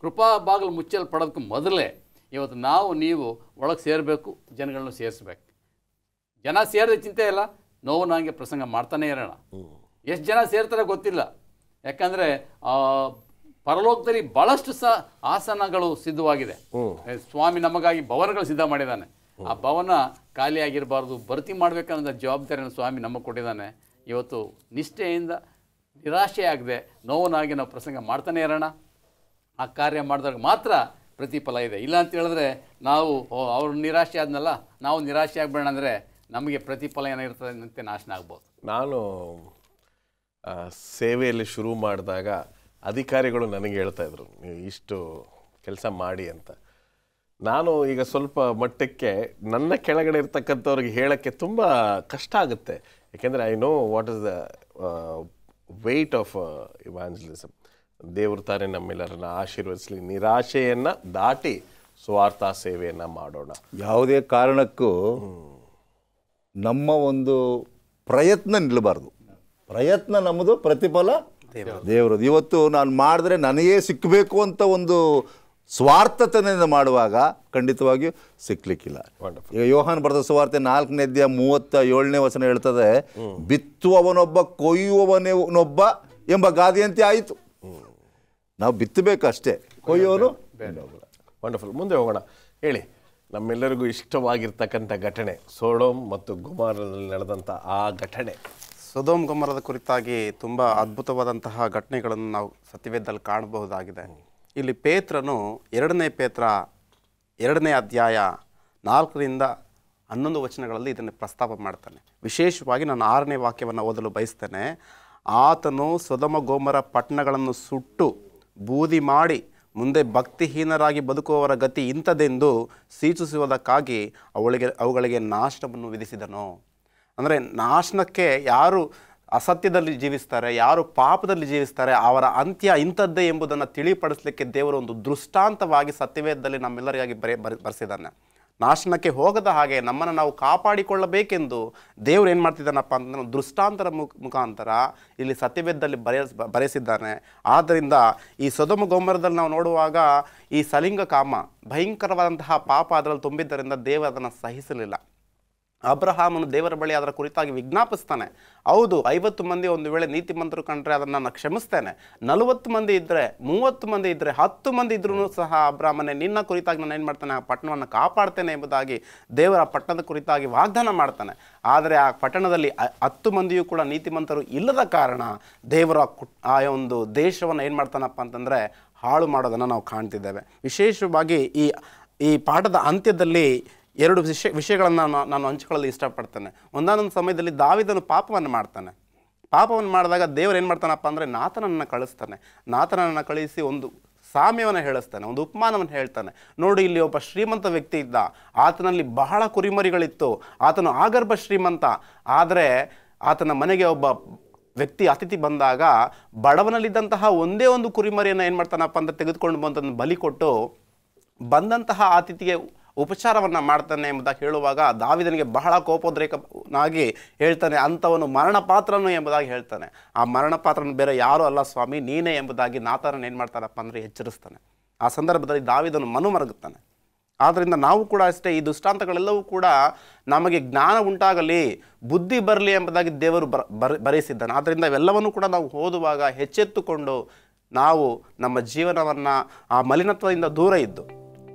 ಕೃಪಾ ಬಾಗಿಲು ಮುಚ್ಚಲ್ಪಡೋದಕ್ಕೆ ಮೊದಲೇ ಇವತ್ತು ನೀವು ಒಳಗೆ ಸೇರಬೇಕು, ಜನಗಳನ್ನ ಸೇರಿಸ್ಬೇಕು. ಜನ ಸೇರಿದ ಚಿಂತೆ ಇಲ್ಲ, ನೋವನಾಗೆ ಪ್ರಸಂಗ ಮಾಡ್ತಾನೆ ಇರೋಣ. ಎಷ್ಟು ಜನ ಸೇರ್ತಾರೆ ಗೊತ್ತಿಲ್ಲ, ಯಾಕಂದರೆ ಪರಲೋಕದಲ್ಲಿ ಭಾಳಷ್ಟು ಆಸನಗಳು ಸಿದ್ಧವಾಗಿದೆ. ಸ್ವಾಮಿ ನಮಗಾಗಿ ಭವನಗಳು ಸಿದ್ಧ ಮಾಡಿದ್ದಾನೆ. ಆ ಭವನ ಖಾಲಿಯಾಗಿರಬಾರ್ದು, ಭರ್ತಿ ಮಾಡಬೇಕನ್ನೋ ಜವಾಬ್ದಾರಿಯನ್ನು ಸ್ವಾಮಿ ನಮಗೆ ಕೊಟ್ಟಿದ್ದಾನೆ. ಇವತ್ತು ನಿಷ್ಠೆಯಿಂದ ನಿರಾಶೆ ಆಗದೆ ನೋವನಾಗಿ ನಾವು ಪ್ರಸಂಗ ಮಾಡ್ತಾನೆ ಇರೋಣ. ಆ ಕಾರ್ಯ ಮಾಡಿದಾಗ ಮಾತ್ರ ಪ್ರತಿಫಲ ಇದೆ. ಇಲ್ಲ ಅಂತ ಹೇಳಿದ್ರೆ ನಾವು ಅವ್ರು ನಿರಾಶೆ ಆದ್ನಲ್ಲ, ನಾವು ನಿರಾಶೆ ಆಗಬೇಡ ಅಂದರೆ ನಮಗೆ ಪ್ರತಿಫಲ ಏನಿರ್ತದೆ ಅಂತ ನಾಶನ ಆಗ್ಬೋದು. ನಾನು ಸೇವೆಯಲ್ಲಿ ಶುರು ಮಾಡಿದಾಗ ಅಧಿಕಾರಿಗಳು ನನಗೆ ಹೇಳ್ತಾ ಇದ್ರು, ನೀವು ಇಷ್ಟು ಕೆಲಸ ಮಾಡಿ ಅಂತ. ನಾನು ಈಗ ಸ್ವಲ್ಪ ಮಟ್ಟಕ್ಕೆ ನನ್ನ ಕೆಳಗಡೆ ಇರ್ತಕ್ಕಂಥವ್ರಿಗೆ ಹೇಳೋಕ್ಕೆ ತುಂಬ ಕಷ್ಟ ಆಗುತ್ತೆ. ಯಾಕೆಂದರೆ I know what is the weight of evangelism. ದೇವರು ತಾನೇ ನಮ್ಮೆಲ್ಲರನ್ನ ಆಶೀರ್ವದಿಸಲಿ. ನಿರಾಶೆಯನ್ನು ದಾಟಿ ಸ್ವಾರ್ಥ ಸೇವೆಯನ್ನು ಮಾಡೋಣ. ಯಾವುದೇ ಕಾರಣಕ್ಕೂ ನಮ್ಮ ಒಂದು ಪ್ರಯತ್ನ ನಿಲ್ಲಬಾರ್ದು. ಪ್ರಯತ್ನ ನಮ್ಮದು, ಪ್ರತಿಫಲ ದೇವರದು. ಇವತ್ತು ನಾನು ಮಾಡಿದ್ರೆ ನನಗೇ ಸಿಕ್ಕಬೇಕು ಅಂತ ಒಂದು ಸ್ವಾರ್ಥತೆಯಿಂದ ಮಾಡುವಾಗ ಖಂಡಿತವಾಗಿಯೂ ಸಿಕ್ಕಲಿಕ್ಕಿಲ್ಲ. ಈಗ ಯೋಹಾನ್ ಬರೆದ ಸುವಾರ್ತೆ 4ನೇ ಅಧ್ಯಾಯ 37ನೇ ವಚನ ಹೇಳ್ತದೆ, ಬಿತ್ತುವವನೊಬ್ಬ ಕೊಯ್ಯುವವನೊಬ್ಬ ಎಂಬ ಗಾದೆಯಂತೆ ಆಯಿತು. ನಾವು ಬಿತ್ತಬೇಕಷ್ಟೇ, ಕೊಯ್ಯೋನು. ವಂಡರ್ಫುಲ್. ಮುಂದೆ ಹೋಗೋಣ. ಹೇಳಿ, ನಮ್ಮೆಲ್ಲರಿಗೂ ಇಷ್ಟವಾಗಿರ್ತಕ್ಕಂಥ ಘಟನೆ ಸೊಡೋಮ್ ಮತ್ತು ಗೊಮೋರದಲ್ಲಿ ನಡೆದಂಥ ಆ ಘಟನೆ. ಸೊದೋಮ್ ಗೊಮೋರದ ಕುರಿತಾಗಿ ತುಂಬ ಅದ್ಭುತವಾದಂತಹ ಘಟನೆಗಳನ್ನು ನಾವು ಸತ್ಯವೇದದಲ್ಲಿ ಕಾಣಬಹುದಾಗಿದೆ. ಇಲ್ಲಿ ಪೇತ್ರನು 2ನೇ ಪೇತ್ರ 2ನೇ ಅಧ್ಯಾಯ 4ರಿಂದ 11 ವಚನಗಳಲ್ಲಿ ಇದನ್ನು ಪ್ರಸ್ತಾಪ ಮಾಡ್ತಾನೆ. ವಿಶೇಷವಾಗಿ ನಾನು 6ನೇ ವಾಕ್ಯವನ್ನು ಓದಲು ಬಯಸ್ತೇನೆ. ಆತನು ಸೊದೋಮ ಗೊಮೋರ ಪಟ್ಟಣಗಳನ್ನು ಸುಟ್ಟು ಬೂದಿ ಮಾಡಿ ಮುಂದೆ ಭಕ್ತಿಹೀನರಾಗಿ ಬದುಕುವವರ ಗತಿ ಇಂಥದೆಂದು ಸೂಚಿಸುವುದಕ್ಕಾಗಿ ಅವುಗಳಿಗೆ ನಾಶನವನ್ನು ವಿಧಿಸಿದನು. ಅಂದರೆ ನಾಶನಕ್ಕೆ ಯಾರು ಅಸತ್ಯದಲ್ಲಿ ಜೀವಿಸ್ತಾರೆ, ಯಾರು ಪಾಪದಲ್ಲಿ ಜೀವಿಸ್ತಾರೆ, ಅವರ ಅಂತ್ಯ ಇಂಥದ್ದೇ ಎಂಬುದನ್ನು ತಿಳಿಪಡಿಸಲಿಕ್ಕೆ ದೇವರು ಒಂದು ದೃಷ್ಟಾಂತವಾಗಿ ಸತ್ಯವೇದದಲ್ಲಿ ನಮ್ಮೆಲ್ಲರಿಗಾಗಿ ಬರೆಸಿದ್ದಾನೆ. ನಾಶನಕ್ಕೆ ಹೋಗದ ಹಾಗೆ ನಮ್ಮನ್ನು ನಾವು ಕಾಪಾಡಿಕೊಳ್ಳಬೇಕೆಂದು ದೇವರು ಏನು ಮಾಡ್ತಿದ್ದಾನಪ್ಪ ಅಂತಂದ್ರೆ ದೃಷ್ಟಾಂತರ ಮುಖಾಂತರ ಇಲ್ಲಿ ಸತ್ಯವೇದದಲ್ಲಿ ಬರೆಸಿದ್ದಾನೆ. ಆದ್ದರಿಂದ ಈ ಸೊದೋಮ ಗೊಮೋರದಲ್ಲಿ ನಾವು ನೋಡುವಾಗ ಈ ಸಲಿಂಗ ಕಾಮ ಭಯಂಕರವಾದಂತಹ ಪಾಪ ಅದರಲ್ಲಿ ತುಂಬಿದ್ದರಿಂದ ದೇವರು ಅದನ್ನು ಸಹಿಸಲಿಲ್ಲ. ಅಬ್ರಹಾಮನು ದೇವರ ಬಳಿ ಅದರ ಕುರಿತಾಗಿ ವಿಜ್ಞಾಪಿಸ್ತಾನೆ. ಹೌದು, 50 ಮಂದಿ ಒಂದು ವೇಳೆ ನೀತಿಮಂತರು ಕಂಡ್ರೆ ಅದನ್ನು ನಾನು ಕ್ಷಮಿಸ್ತೇನೆ, 40 ಮಂದಿ ಇದ್ದರೆ, 30 ಮಂದಿ ಇದ್ದರೆ, 10 ಮಂದಿ ಇದ್ರೂ ಸಹ ಅಬ್ರಹಾಮನೇ ನಿನ್ನ ಕುರಿತಾಗಿ ನಾನು ಏನು ಮಾಡ್ತಾನೆ, ಆ ಪಟ್ಟಣವನ್ನು ಕಾಪಾಡ್ತೇನೆ ಎಂಬುದಾಗಿ ದೇವರ ಪಟ್ಟಣದ ಕುರಿತಾಗಿ ವಾಗ್ದಾನ ಮಾಡ್ತಾನೆ. ಆದರೆ ಆ ಪಟ್ಟಣದಲ್ಲಿ 10 ಮಂದಿಯೂ ಕೂಡ ನೀತಿಮಂತರು ಇಲ್ಲದ ಕಾರಣ ದೇವರ ಆ ಒಂದು ದೇಶವನ್ನು ಏನು ಮಾಡ್ತಾನಪ್ಪ ಅಂತಂದರೆ ಹಾಳು ಮಾಡೋದನ್ನು ನಾವು ಕಾಣ್ತಿದ್ದೇವೆ. ವಿಶೇಷವಾಗಿ ಈ ಪಾಠದ ಅಂತ್ಯದಲ್ಲಿ ಎರಡು ವಿಷಯಗಳನ್ನು ನಾನು ಹಂಚಿಕೊಳ್ಳಲು ಇಷ್ಟಪಡ್ತೇನೆ. ಒಂದಾನೊಂದು ಸಮಯದಲ್ಲಿ ದಾವೀದನು ಪಾಪವನ್ನು ಮಾಡಿದಾಗ ದೇವರು ಏನು ಮಾಡ್ತಾನಪ್ಪ ಅಂದರೆ ನಾತನನ್ನು ಕಳಿಸ್ತಾನೆ. ನಾತನನ್ನು ಕಳಿಸಿ ಒಂದು ಸಾಮ್ಯವನ್ನು ಹೇಳಿಸ್ತಾನೆ, ಒಂದು ಉಪಮಾನವನ್ನು ಹೇಳ್ತಾನೆ. ನೋಡಿ, ಇಲ್ಲಿ ಒಬ್ಬ ಶ್ರೀಮಂತ ವ್ಯಕ್ತಿ ಇದ್ದ, ಆತನಲ್ಲಿ ಬಹಳ ಕುರಿಮರಿಗಳಿತ್ತು, ಆತನು ಆಗರ್ಭ ಶ್ರೀಮಂತ. ಆದರೆ ಆತನ ಮನೆಗೆ ಒಬ್ಬ ವ್ಯಕ್ತಿ ಅತಿಥಿ ಬಂದಾಗ ಬಡವನಲ್ಲಿದ್ದಂತಹ ಒಂದೇ ಒಂದು ಕುರಿಮರಿಯನ್ನು ಏನು ಮಾಡ್ತಾನಪ್ಪ ಅಂತ ತೆಗೆದುಕೊಂಡು ಬಂದನ್ನು ಬಲಿ ಕೊಟ್ಟು ಬಂದಂತಹ ಅತಿಥಿಗೆ ಉಪಚಾರವನ್ನು ಮಾಡ್ತಾನೆ ಎಂಬುದಾಗಿ ಹೇಳುವಾಗ ದಾವೀದನಿಗೆ ಬಹಳ ಕೋಪೋದ್ರೇಕನಾಗಿ ಹೇಳ್ತಾನೆ, ಅಂಥವನು ಮರಣ ಪಾತ್ರನು ಎಂಬುದಾಗಿ ಹೇಳ್ತಾನೆ. ಆ ಮರಣ ಪಾತ್ರನು ಬೇರೆ ಯಾರೂ ಅಲ್ಲ ಸ್ವಾಮಿ, ನೀನೇ ಎಂಬುದಾಗಿ ನಾತಾನನ್ನು ಏನು ಮಾಡ್ತಾನಪ್ಪ ಅಂದರೆ ಎಚ್ಚರಿಸ್ತಾನೆ. ಆ ಸಂದರ್ಭದಲ್ಲಿ ದಾವೀದನು ಮನುಮರುಗುತ್ತಾನೆ. ಆದ್ದರಿಂದ ನಾವು ಕೂಡ ಅಷ್ಟೇ, ಈ ದೃಷ್ಟಾಂತಗಳೆಲ್ಲವೂ ಕೂಡ ನಮಗೆ ಜ್ಞಾನ ಉಂಟಾಗಲಿ, ಬುದ್ಧಿ ಬರಲಿ ಎಂಬುದಾಗಿ ದೇವರು ಬರೆಸಿದ್ದಾನೆ. ಆದ್ದರಿಂದ ಇವೆಲ್ಲವನ್ನೂ ಕೂಡ ನಾವು ಓದುವಾಗ ಎಚ್ಚೆತ್ತುಕೊಂಡು ನಾವು ನಮ್ಮ ಜೀವನವನ್ನು ಆ ಮಲಿನತ್ವದಿಂದ ದೂರ ಇದ್ದು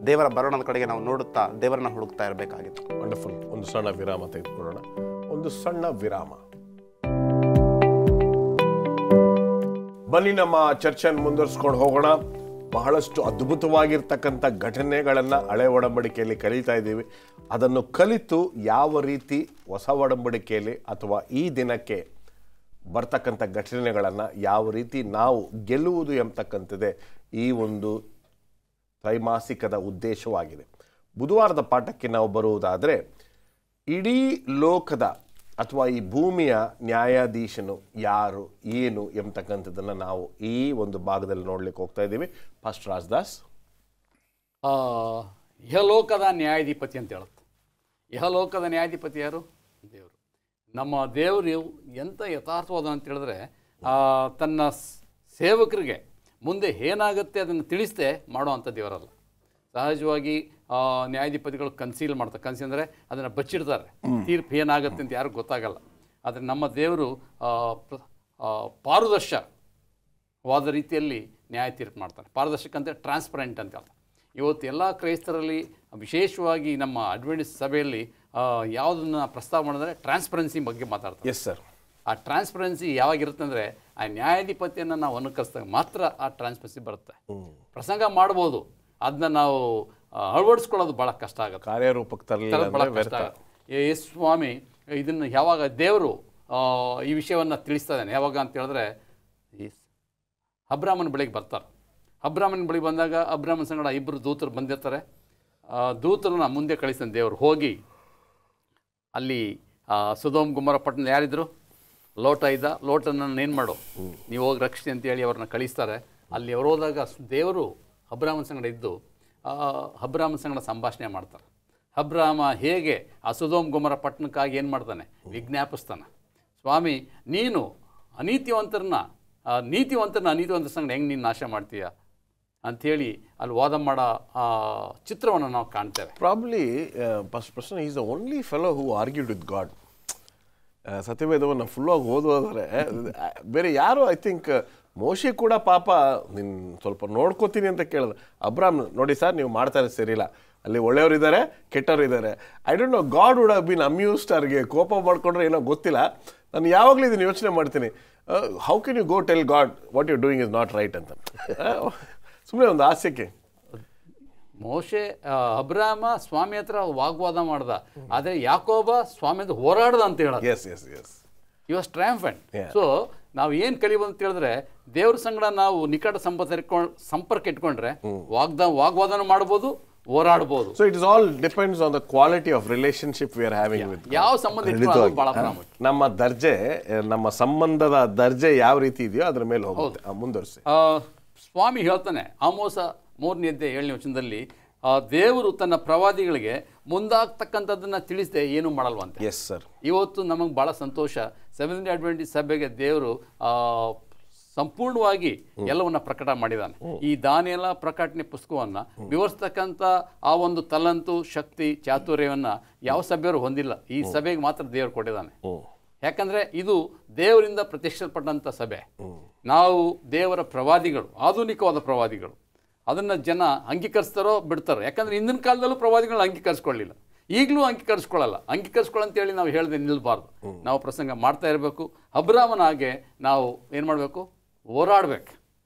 ದೇವರ ಬರೋಣದ ಕಡೆಗೆ ನಾವು ನೋಡುತ್ತಾ ದೇವರನ್ನ ಹುಡುಕ್ತಾ ಇರಬೇಕಾಗಿತ್ತು. ವಂಡರ್ಫುಲ್. ಒಂದು ಸಣ್ಣ ವಿರಾಮ ತೆಗೆದುಕೊಳ್ಳೋಣ. ಒಂದು ಸಣ್ಣ ವಿರಾಮ. ಬನ್ನಿ ನಮ್ಮ ಚರ್ಚೆಯನ್ನು ಮುಂದುವರಿಸ್ಕೊಂಡು ಹೋಗೋಣ. ಬಹಳಷ್ಟು ಅದ್ಭುತವಾಗಿರ್ತಕ್ಕಂಥ ಘಟನೆಗಳನ್ನು ಹಳೆ ಒಡಂಬಡಿಕೆಯಲ್ಲಿ ಕಲಿತಾ ಇದ್ದೀವಿ. ಅದನ್ನು ಕಲಿತು ಯಾವ ರೀತಿ ಹೊಸ ಒಡಂಬಡಿಕೆಯಲ್ಲಿ ಅಥವಾ ಈ ದಿನಕ್ಕೆ ಬರ್ತಕ್ಕಂಥ ಘಟನೆಗಳನ್ನು ಯಾವ ರೀತಿ ನಾವು ಗೆಲ್ಲುವುದು ಎಂಬತಕ್ಕಂಥದ್ದೇ ಈ ಒಂದು ತ್ರೈಮಾಸಿಕದ ಉದ್ದೇಶವಾಗಿದೆ. ಬುಧವಾರದ ಪಾಠಕ್ಕೆ ನಾವು ಬರುವುದಾದರೆ, ಇಡೀ ಲೋಕದ ಅಥವಾ ಈ ಭೂಮಿಯ ನ್ಯಾಯಾಧೀಶನು ಯಾರು, ಏನು ಎಂಬತಕ್ಕಂಥದ್ದನ್ನು ನಾವು ಈ ಒಂದು ಭಾಗದಲ್ಲಿ ನೋಡ್ಲಿಕ್ಕೆ ಹೋಗ್ತಾ ಇದ್ದೀವಿ. ಫಸ್ಟ್ ರಾಜದಾಸ್, ಇಹಲೋಕದ ನ್ಯಾಯಾಧಿಪತಿ ಅಂತ ಹೇಳುತ್ತೆ. ಇಹಲೋಕದ ನ್ಯಾಯಾಧಿಪತಿ ಯಾರು? ದೇವರು. ನಮ್ಮ ದೇವರು ಎಂಥ ಯಥಾರ್ಥವಾದ ಅಂತ ಹೇಳಿದ್ರೆ, ತನ್ನ ಸೇವಕರಿಗೆ ಮುಂದೆ ಏನಾಗುತ್ತೆ ಅದನ್ನು ತಿಳಿಸದೆ ಮಾಡುವಂಥ ದೇವರಲ್ಲ. ಸಹಜವಾಗಿ ನ್ಯಾಯಾಧಿಪತಿಗಳು ಕನ್ಸೀಲ್ ಮಾಡ್ತಾರೆ. ಕನ್ಸಿ ಅಂದರೆ ಅದನ್ನು ಬಚ್ಚಿಡ್ತಾರೆ. ತೀರ್ಪು ಏನಾಗುತ್ತೆ ಅಂತ ಯಾರಿಗೂ ಗೊತ್ತಾಗಲ್ಲ. ಆದರೆ ನಮ್ಮ ದೇವರು ಪಾರದರ್ಶಕವಾದ ರೀತಿಯಲ್ಲಿ ನ್ಯಾಯ ತೀರ್ಪು ಮಾಡ್ತಾರೆ. ಪಾರದರ್ಶಕ ಅಂದರೆ ಟ್ರಾನ್ಸ್ಪರೆಂಟ್ ಅಂತ ಹೇಳ್ತಾರೆ. ಇವತ್ತು ಎಲ್ಲ ಕ್ರೈಸ್ತರಲ್ಲಿ, ವಿಶೇಷವಾಗಿ ನಮ್ಮ ಅಡ್ವೆಂಟಿಸ್ಟ್ ಸಭೆಯಲ್ಲಿ ಯಾವುದನ್ನು ಪ್ರಸ್ತಾವ ಮಾಡಿದ್ರೆ ಟ್ರಾನ್ಸ್ಪರೆನ್ಸಿ ಬಗ್ಗೆ ಮಾತಾಡ್ತಾರೆ. Yes sir. ಆ ಟ್ರಾನ್ಸ್ಪರೆನ್ಸಿ ಯಾವಾಗಿರುತ್ತೆ ಅಂದರೆ, ಆ ನ್ಯಾಯಾಧಿಪತಿಯನ್ನು ನಾವು ಅನುಕರಿಸಿದಾಗ ಮಾತ್ರ ಆ ಟ್ರಾನ್ಸ್ಪರೆನ್ಸಿ ಬರುತ್ತೆ. ಪ್ರಸಂಗ ಮಾಡ್ಬೋದು, ಅದನ್ನ ನಾವು ಅಳವಡಿಸ್ಕೊಳ್ಳೋದು ಭಾಳ ಕಷ್ಟ ಆಗುತ್ತೆ, ಕಾರ್ಯರೂಪಕ್ಕೆ ತರಲಿಲ್ಲ ಭಾಳ ಕಷ್ಟ ಆಗುತ್ತೆ. ಯೇಸು ಸ್ವಾಮಿ ಇದನ್ನು ಯಾವಾಗ ದೇವರು ಈ ವಿಷಯವನ್ನು ತಿಳಿಸ್ತಾ ಇದ್ದಾನೆ ಯಾವಾಗ ಅಂತ ಹೇಳಿದ್ರೆ, ಅಬ್ರಾಮನ ಬಳಿಗೆ ಬರ್ತಾರೆ. ಅಬ್ರಾಮನ ಬಳಿಗೆ ಬಂದಾಗ ಅಬ್ರಾಮನ ಸಂಗಡ ಇಬ್ಬರು ದೂತರು ಬಂದಿರ್ತಾರೆ. ದೂತರನ್ನ ಮುಂದೆ ಕಳಿಸ್ತಾನೆ ದೇವರು. ಹೋಗಿ ಅಲ್ಲಿ ಸೊದೋಮ್ ಗೊಮೋರ ಪಟ್ಟಣ ಯಾರಿದ್ರು? ಲೋಟ ಇದ್ದ. ಲೋಟನನ್ನು ಏನು ಮಾಡು, ನೀವು ಹೋಗಿ ರಕ್ಷಿಸಿ ಅಂತೇಳಿ ಅವ್ರನ್ನ ಕಳಿಸ್ತಾರೆ. ಅಲ್ಲಿ ಅವರು ಹೋದಾಗ ದೇವರು ಅಬ್ರಾಮನ ಸಂಗಡ ಇದ್ದು ಅಬ್ರಾಮನ ಸಂಗಡ ಸಂಭಾಷಣೆ ಮಾಡ್ತಾರೆ. ಅಬ್ರಾಮ ಹೇಗೆ ಆ ಸೊದೋಮ್ ಗೊಮೋರ ಪಟ್ಟಣಕ್ಕಾಗಿ ಏನು ಮಾಡ್ತಾನೆ? ವಿಜ್ಞಾಪಿಸ್ತಾನೆ, ಸ್ವಾಮಿ ನೀನು ನೀತಿವಂತರ ಸಂಗಡ ಹೆಂಗೆ ನೀನು ನಾಶ ಮಾಡ್ತೀಯ ಅಂಥೇಳಿ ಅಲ್ಲಿ ವಾದ ಮಾಡೋ ಚಿತ್ರವನ್ನು ನಾವು ಕಾಣ್ತೇವೆ. Probably first person is the only fellow who argued with God. ಸತ್ಯವೇದವನ್ನು ಫುಲ್ಲಾಗಿ ಓದೋದ್ರೆ ಬೇರೆ ಯಾರು, ಐ ಥಿಂಕ್ ಮೋಶೆ ಕೂಡ ಪಾಪ ನೀನು ಸ್ವಲ್ಪ ನೋಡ್ಕೋತೀನಿ ಅಂತ ಕೇಳಿದೆ. ಅಬ್ರಾಮ್ ನೋಡಿ ಸರ್ ನೀವು ಮಾಡ್ತಾರೆ ಸರಿಯಿಲ್ಲ, ಅಲ್ಲಿ ಒಳ್ಳೆಯವರಿದ್ದಾರೆ ಕೆಟ್ಟವರು ಇದ್ದಾರೆ. I don't know, God would have been amused. ಅವ್ರಿಗೆ ಕೋಪ ಮಾಡ್ಕೊಂಡ್ರೆ ಏನೋ ಗೊತ್ತಿಲ್ಲ. ನಾನು ಯಾವಾಗಲೂ ಇದನ್ನು ಯೋಚನೆ ಮಾಡ್ತೀನಿ, how can you go tell God what you doing is not right ಅಂತ. ಸುಮ್ಮನೆ ಒಂದು ಹಾಸ್ಯಕ್ಕೆ. ಮೋಶೆ ಅಬ್ರಾಮ ಸ್ವಾಮಿ ಹತ್ರ ವಾಗ್ವಾದ ಮಾಡ್ದ, ಆದರೆ ಯಾಕೋಬ ಸ್ವಾಮಿ ಹತ್ರ ಹೋರಾಡ್ದ ಅಂತ ಹೇಳೋದು. You was ಟ್ರಯಂಫೆಂಟ್. ಸೊ ನಾವು ಏನು ಕಲಿಬೋದು ಅಂತ ಹೇಳಿದ್ರೆ, ದೇವ್ರ ಸಂಗಡ ನಾವು ನಿಕಟ ಸಂಪರ್ಕ ಇಟ್ಕೊಂಡ್ರೆ ವಾಗ್ವಾದನ ಮಾಡ್ಬೋದು, ಹೋರಾಡ್ಬೋದು. So it is all depends on the quality of relationship we are having with. ಯಾವ ಸಂಬಂಧ ಇಟ್ಕೊಳ್ಳೋದು ಬಹಳ ಪ್ರಾಮುಖ್ಯ. ನಮ್ಮ ದರ್ಜೆ, ನಮ್ಮ ಸಂಬಂಧದ ದರ್ಜೆ ಯಾವ ರೀತಿ ಇದೆಯೋ ಅದ್ರ ಮೇಲೆ ಹೋಗುತ್ತೆ. ಮುಂದುವರಿಸಿ. ಸ್ವಾಮಿ ಹೇಳ್ತಾನೆ ಆಮೋಸ 3ನೇ ಅಧ್ಯಾಯ 7ನೇ ವಚನದಲ್ಲಿ, ದೇವರು ತನ್ನ ಪ್ರವಾದಿಗಳಿಗೆ ಮುಂದಾಗ್ತಕ್ಕಂಥದ್ದನ್ನು ತಿಳಿಸದೆ ಏನೂ ಮಾಡಲ್ವಂತೆ. Yes sir. ಇವತ್ತು ನಮಗೆ ಭಾಳ ಸಂತೋಷ, ಸೆವೆಂತ್ ಡೇ ಅಡ್ವೆಂಟಿಸ್ಟ್ ಸಭೆಗೆ ದೇವರು ಸಂಪೂರ್ಣವಾಗಿ ಎಲ್ಲವನ್ನ ಪ್ರಕಟ ಮಾಡಿದ್ದಾನೆ. ಈ ದಾನಿಯೇಲ ಪ್ರಕಟಣೆ ಪುಸ್ತಕವನ್ನು ವಿವರಿಸ್ತಕ್ಕಂಥ ಆ ಒಂದು ತಲಂತು, ಶಕ್ತಿ, ಚಾತುರ್ಯವನ್ನು ಯಾವ ಸಭೆಯವರು ಹೊಂದಿಲ್ಲ. ಈ ಸಭೆಗೆ ಮಾತ್ರ ದೇವರು ಕೊಟ್ಟಿದ್ದಾನೆ. ಯಾಕಂದರೆ ಇದು ದೇವರಿಂದ ಪ್ರತಿಷ್ಠಿಸಲ್ಪಟ್ಟಂಥ ಸಭೆ. ನಾವು ದೇವರ ಪ್ರವಾದಿಗಳು, ಆಧುನಿಕವಾದ ಪ್ರವಾದಿಗಳು. ಅದನ್ನು ಜನ ಅಂಗೀಕರಿಸ್ತಾರೋ ಬಿಡ್ತಾರೋ. ಯಾಕಂದರೆ ಹಿಂದಿನ ಕಾಲದಲ್ಲೂ ಪ್ರವಾದಿಗಳನ್ನ ಅಂಗೀಕರಿಸ್ಕೊಳ್ಳಿಲ್ಲ, ಈಗಲೂ ಅಂಗೀಕರಿಸ್ಕೊಳ್ಳಲ್ಲ. ಅಂಗೀಕರಿಸ್ಕೊಳ್ಳಂತೇಳಿ ನಾವು ಹೇಳದೆ ನಿಲ್ಲಬಾರ್ದು. ನಾವು ಪ್ರಸಂಗ ಮಾಡ್ತಾ ಇರಬೇಕು. ಅಬ್ರಾಮನ ಹಾಗೆ ನಾವು ಏನು ಮಾಡಬೇಕು? ಹೋರಾಡಬೇಕು.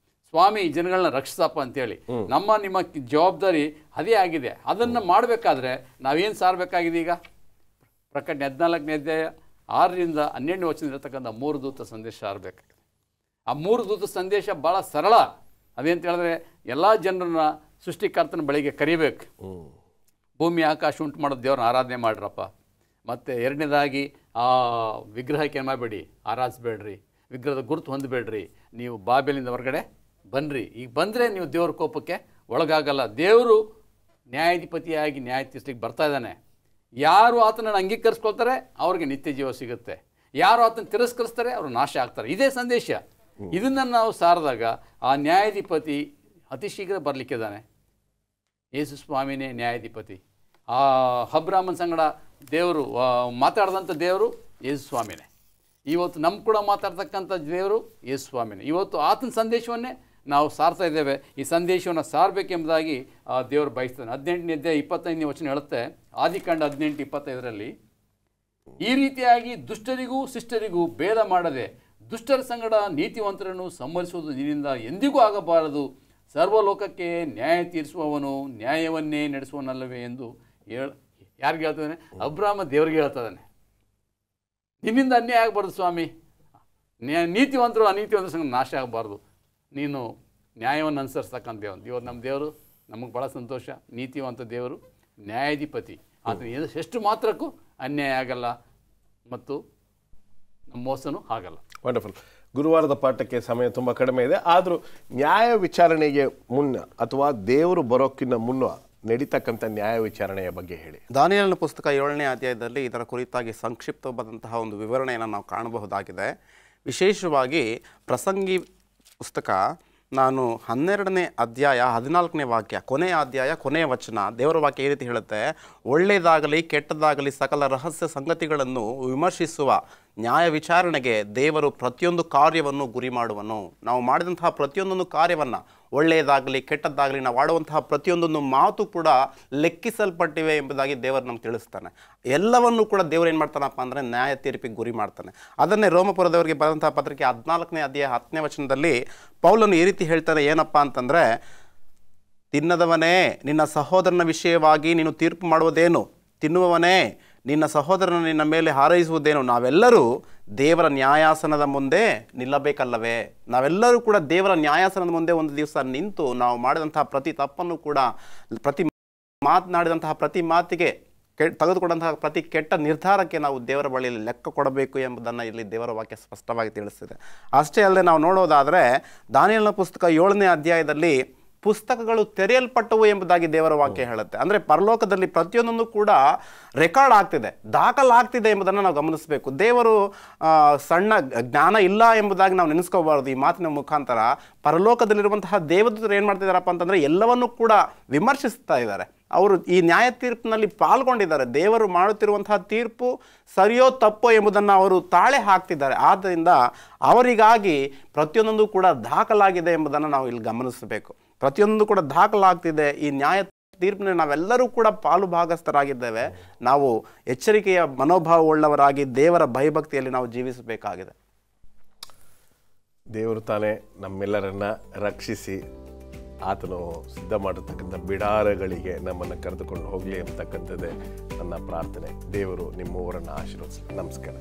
ಸ್ವಾಮಿ ಈ ಜನಗಳನ್ನ ರಕ್ಷಿಸಪ್ಪ ಅಂತೇಳಿ. ನಿಮ್ಮ ಜವಾಬ್ದಾರಿ ಅದೇ ಆಗಿದೆ. ಅದನ್ನು ಮಾಡಬೇಕಾದ್ರೆ ನಾವೇನು ಸಾರಬೇಕಾಗಿದೆ? ಈಗ ಪ್ರಕಟಣೆ 14ನೇ ಅಧ್ಯಾಯ 6ರಿಂದ 12ನೇ ವಚನದಲ್ಲಿರ್ತಕ್ಕಂಥ 3 ದೂತ ಸಂದೇಶ ಸಾರಬೇಕಾಗಿದೆ. ಆ 3 ದೂತ ಸಂದೇಶ ಭಾಳ ಸರಳ. ಅದೇಂತ ಹೇಳಿದ್ರೆ ಎಲ್ಲ ಜನರನ್ನ ಸೃಷ್ಟಿಕರ್ತನ ಬಳಿಗೆ ಕರಿಬೇಕು. ಭೂಮಿ ಆಕಾಶ ಉಂಟು ಮಾಡೋದು ದೇವ್ರನ್ನ ಆರಾಧನೆ ಮಾಡ್ರಪ್ಪ. ಮತ್ತು ಎರಡನೇದಾಗಿ ಆ ವಿಗ್ರಹಕ್ಕೆ ಏನು ಮಾಡಬೇಡಿ, ಆರಾಧಿಸ್ಬೇಡ್ರಿ, ವಿಗ್ರಹದ ಗುರುತು ಹೊಂದಬೇಡ್ರಿ, ನೀವು ಬಾಬೆಲಿಂದ ಹೊರಗಡೆ ಬನ್ನಿರಿ. ಈಗ ಬಂದರೆ ನೀವು ದೇವ್ರ ಕೋಪಕ್ಕೆ ಒಳಗಾಗಲ್ಲ. ದೇವರು ನ್ಯಾಯಾಧಿಪತಿಯಾಗಿ ನ್ಯಾಯ ತೀರಿಸ್ಲಿಕ್ಕೆ ಬರ್ತಾ ಇದ್ದಾನೆ. ಯಾರು ಆತನನ್ನು ಅಂಗೀಕರಿಸ್ಕೊಳ್ತಾರೆ ಅವ್ರಿಗೆ ನಿತ್ಯ ಜೀವ ಸಿಗುತ್ತೆ. ಯಾರು ಆತನ ತಿರಸ್ಕರಿಸ್ತಾರೆ ಅವರು ನಾಶ ಆಗ್ತಾರೆ. ಇದೇ ಸಂದೇಶ. ಇದನ್ನು ನಾವು ಸಾರಿದಾಗ ಆ ನ್ಯಾಯಾಧಿಪತಿ ಅತಿ ಶೀಘ್ರ ಬರಲಿಕ್ಕಿದ್ದಾನೆ. ಯೇಸು ಸ್ವಾಮಿನೇ ನ್ಯಾಯಾಧಿಪತಿ. ಆ ಅಬ್ರಾಮನ ಸಂಗಡ ದೇವರು ಮಾತಾಡಿದಂಥ ದೇವರು ಯೇಸು ಸ್ವಾಮಿನೇ. ಇವತ್ತು ನಮ್ಮ ಕೂಡ ಮಾತಾಡ್ತಕ್ಕಂಥ ದೇವರು ಯೇಸು ಸ್ವಾಮಿನೇ. ಇವತ್ತು ಆತನ ಸಂದೇಶವನ್ನೇ ನಾವು ಸಾರ್ತಾ ಇದ್ದೇವೆ. ಈ ಸಂದೇಶವನ್ನು ಸಾರಬೇಕೆಂಬುದಾಗಿ ದೇವರು ಬಯಸ್ತಾನೆ. 18ನೇ ಅಧ್ಯಾಯ 25ನೇ ವಚನ ಹೇಳುತ್ತೆ, ಆದಿಕಾಂಡ 18:25 ಈ ರೀತಿಯಾಗಿ ದುಷ್ಟರಿಗೂ ಶಿಷ್ಟರಿಗೂ ಭೇದ ಮಾಡದೆ ದುಷ್ಟರ ಸಂಗಡ ನೀತಿವಂತರನ್ನು ಸಂಹರಿಸುವುದು ನಿನ್ನಿಂದ ಎಂದಿಗೂ ಆಗಬಾರದು. ಸರ್ವಲೋಕಕ್ಕೆ ನ್ಯಾಯ ತೀರಿಸುವವನು ನ್ಯಾಯವನ್ನೇ ನಡೆಸುವನಲ್ಲವೇ ಎಂದು ಯಾರಿಗೆ ಹೇಳ್ತಾನೆ? ಅಬ್ರಾಮ ದೇವರಿಗೆ ಹೇಳ್ತಾನೆ, ನಿನ್ನಿಂದ ಅನ್ಯಾಯ ಆಗಬಾರ್ದು ಸ್ವಾಮಿ. ನೀತಿವಂತರು ಅನೀತಿವಂತರ ಸಂಗಡ ನಾಶ ಆಗಬಾರ್ದು. ನೀನು ನ್ಯಾಯವನ್ನು ಅನುಸರಿಸ್ತಕ್ಕಂಥ ದೇವರು. ಇವತ್ತು ನಮ್ಮ ದೇವರು ನಮಗೆ ಭಾಳ ಸಂತೋಷ. ನೀತಿವಂತ ದೇವರು, ನ್ಯಾಯಾಧಿಪತಿ. ಆತನ ಎಷ್ಟು ಮಾತ್ರಕ್ಕೂ ಅನ್ಯಾಯ ಆಗಲ್ಲ ಮತ್ತು ನಮ್ಮ ಮೋಸನೂ ಆಗಲ್ಲ. ವಂಡರ್ಫುಲ್. ಗುರುವಾರದ ಪಾಠಕ್ಕೆ ಸಮಯ ತುಂಬ ಕಡಿಮೆ ಇದೆ. ಆದರೂ ನ್ಯಾಯ ವಿಚಾರಣೆಗೆ ಮುನ್ನ ಅಥವಾ ದೇವರು ಬರೋಕ್ಕಿಂತ ಮುನ್ನ ನಡೀತಕ್ಕಂಥ ನ್ಯಾಯ ವಿಚಾರಣೆಯ ಬಗ್ಗೆ ಹೇಳಿ. ದಾನಿಯೇಲನ ಪುಸ್ತಕ 7ನೇ ಅಧ್ಯಾಯದಲ್ಲಿ ಇದರ ಕುರಿತಾಗಿ ಸಂಕ್ಷಿಪ್ತವಾದಂತಹ ಒಂದು ವಿವರಣೆಯನ್ನು ನಾವು ಕಾಣಬಹುದಾಗಿದೆ. ವಿಶೇಷವಾಗಿ ಪ್ರಸಂಗಿ ಪುಸ್ತಕ ನಾನು 12ನೇ ಅಧ್ಯಾಯ 14ನೇ ವಾಕ್ಯ, ಕೊನೆಯ ಅಧ್ಯಾಯ ಕೊನೆಯ ವಚನ, ದೇವರ ವಾಕ್ಯ ಈ ರೀತಿ ಹೇಳುತ್ತೆ, ಒಳ್ಳೆಯದಾಗಲಿ ಕೆಟ್ಟದಾಗಲಿ ಸಕಲ ರಹಸ್ಯ ಸಂಗತಿಗಳನ್ನು ವಿಮರ್ಶಿಸುವ ನ್ಯಾಯ ವಿಚಾರಣೆಗೆ ದೇವರು ಪ್ರತಿಯೊಂದು ಕಾರ್ಯವನ್ನು ಗುರಿ ಮಾಡುವನು. ನಾವು ಮಾಡಿದಂತಹ ಪ್ರತಿಯೊಂದೊಂದು ಕಾರ್ಯವನ್ನು, ಒಳ್ಳೆಯದಾಗಲಿ ಕೆಟ್ಟದ್ದಾಗಲಿ ನಾವು ಆಡುವಂತಹ ಪ್ರತಿಯೊಂದೊಂದು ಮಾತು ಕೂಡ ಲೆಕ್ಕಿಸಲ್ಪಟ್ಟಿವೆ ಎಂಬುದಾಗಿ ದೇವರು ನಮ್ಗೆ ತಿಳಿಸ್ತಾನೆ. ಎಲ್ಲವನ್ನೂ ಕೂಡ ದೇವರು ಏನು ಮಾಡ್ತಾನಪ್ಪ ಅಂದರೆ ನ್ಯಾಯ ತೀರ್ಪಿಗೆ ಗುರಿ ಮಾಡ್ತಾನೆ. ಅದನ್ನೇ ರೋಮಪುರದವರಿಗೆ ಬರೆದಂತಹ ಪತ್ರಿಕೆ 14ನೇ ಅಧ್ಯಾಯ 10ನೇ ವಚನದಲ್ಲಿ ಪೌಲನು ಈ ರೀತಿ ಹೇಳ್ತಾನೆ. ಏನಪ್ಪ ಅಂತಂದರೆ, ತಿನ್ನದವನೇ ನಿನ್ನ ಸಹೋದರನ ವಿಷಯವಾಗಿ ನೀನು ತೀರ್ಪು ಮಾಡುವುದೇನು? ತಿನ್ನುವವನೇ ನಿನ್ನ ಸಹೋದರನ ನಿನ್ನ ಮೇಲೆ ಹಾರೈಸುವುದೇನು? ನಾವೆಲ್ಲರೂ ದೇವರ ನ್ಯಾಯಾಸನದ ಮುಂದೆ ನಿಲ್ಲಬೇಕಲ್ಲವೇ? ನಾವೆಲ್ಲರೂ ಕೂಡ ದೇವರ ನ್ಯಾಯಾಸನದ ಮುಂದೆ ಒಂದು ದಿವಸ ನಿಂತು ನಾವು ಮಾಡಿದಂತಹ ಪ್ರತಿ ತಪ್ಪನ್ನು ಕೂಡ, ಪ್ರತಿ ಮಾತನಾಡಿದಂತಹ ಪ್ರತಿ ಮಾತಿಗೆ, ತೆಗೆದುಕೊಂಡಂತಹ ಪ್ರತಿ ಕೆಟ್ಟ ನಿರ್ಧಾರಕ್ಕೆ ನಾವು ದೇವರ ಬಳಿಯಲ್ಲಿ ಲೆಕ್ಕ ಕೊಡಬೇಕು ಎಂಬುದನ್ನು ಇಲ್ಲಿ ದೇವರ ವಾಕ್ಯ ಸ್ಪಷ್ಟವಾಗಿ ತಿಳಿಸ್ತಿದೆ. ಅಷ್ಟೇ ಅಲ್ಲದೆ ನಾವು ನೋಡೋದಾದರೆ ದಾನಿಯೇಲನ ಪುಸ್ತಕ 7ನೇ ಅಧ್ಯಾಯದಲ್ಲಿ ಪುಸ್ತಕಗಳು ತೆರೆಯಲ್ಪಟ್ಟವು ಎಂಬುದಾಗಿ ದೇವರ ವಾಕ್ಯ ಹೇಳುತ್ತೆ. ಅಂದರೆ ಪರಲೋಕದಲ್ಲಿ ಪ್ರತಿಯೊಂದನ್ನು ಕೂಡ ರೆಕಾರ್ಡ್ ಆಗ್ತಿದೆ, ದಾಖಲಾಗ್ತಿದೆ ಎಂಬುದನ್ನು ನಾವು ಗಮನಿಸಬೇಕು. ದೇವರು ಸಣ್ಣ ಜ್ಞಾನ ಇಲ್ಲ ಎಂಬುದಾಗಿ ನಾವು ನೆನೆಸ್ಕೋಬಾರ್ದು. ಈ ಮಾತಿನ ಮುಖಾಂತರ ಪರಲೋಕದಲ್ಲಿರುವಂತಹ ದೇವದೂತರು ಏನು ಮಾಡ್ತಿದ್ದಾರಪ್ಪ ಅಂತಂದರೆ ಎಲ್ಲವನ್ನೂ ಕೂಡ ವಿಮರ್ಶಿಸ್ತಾ ಇದ್ದಾರೆ. ಅವರು ಈ ನ್ಯಾಯ ತೀರ್ಪಿನಲ್ಲಿ ಪಾಲ್ಗೊಂಡಿದ್ದಾರೆ. ದೇವರು ಮಾಡುತ್ತಿರುವಂತಹ ತೀರ್ಪು ಸರಿಯೋ ತಪ್ಪೋ ಎಂಬುದನ್ನು ಅವರು ತಾಳೆ ಹಾಕ್ತಿದ್ದಾರೆ. ಆದ್ದರಿಂದ ಅವರಿಗಾಗಿ ಪ್ರತಿಯೊಂದೊಂದು ಕೂಡ ದಾಖಲಾಗಿದೆ ಎಂಬುದನ್ನು ನಾವು ಇಲ್ಲಿ ಗಮನಿಸಬೇಕು. ಪ್ರತಿಯೊಂದು ಕೂಡ ದಾಖಲಾಗ್ತಿದೆ. ಈ ನ್ಯಾಯ ತೀರ್ಪಿನಲ್ಲಿ ನಾವೆಲ್ಲರೂ ಕೂಡ ಪಾಲು ಭಾಗಸ್ಥರಾಗಿದ್ದೇವೆ. ನಾವು ಎಚ್ಚರಿಕೆಯ ಮನೋಭಾವವುಳ್ಳವರಾಗಿ ದೇವರ ಭಯಭಕ್ತಿಯಲ್ಲಿ ನಾವು ಜೀವಿಸಬೇಕಾಗಿದೆ. ದೇವರು ತಾನೇ ನಮ್ಮೆಲ್ಲರನ್ನ ರಕ್ಷಿಸಿ ಆತನು ಸಿದ್ಧ ಮಾಡತಕ್ಕಂಥ ಬಿಡಾರಗಳಿಗೆ ನಮ್ಮನ್ನು ಕರೆದುಕೊಂಡು ಹೋಗಲಿ ಅಂತಕ್ಕಂಥದ್ದೇ ನನ್ನ ಪ್ರಾರ್ಥನೆ. ದೇವರು ನಿಮ್ಮವರನ್ನು ಆಶೀರ್ವದಿಸಲಿ. ನಮಸ್ಕಾರ.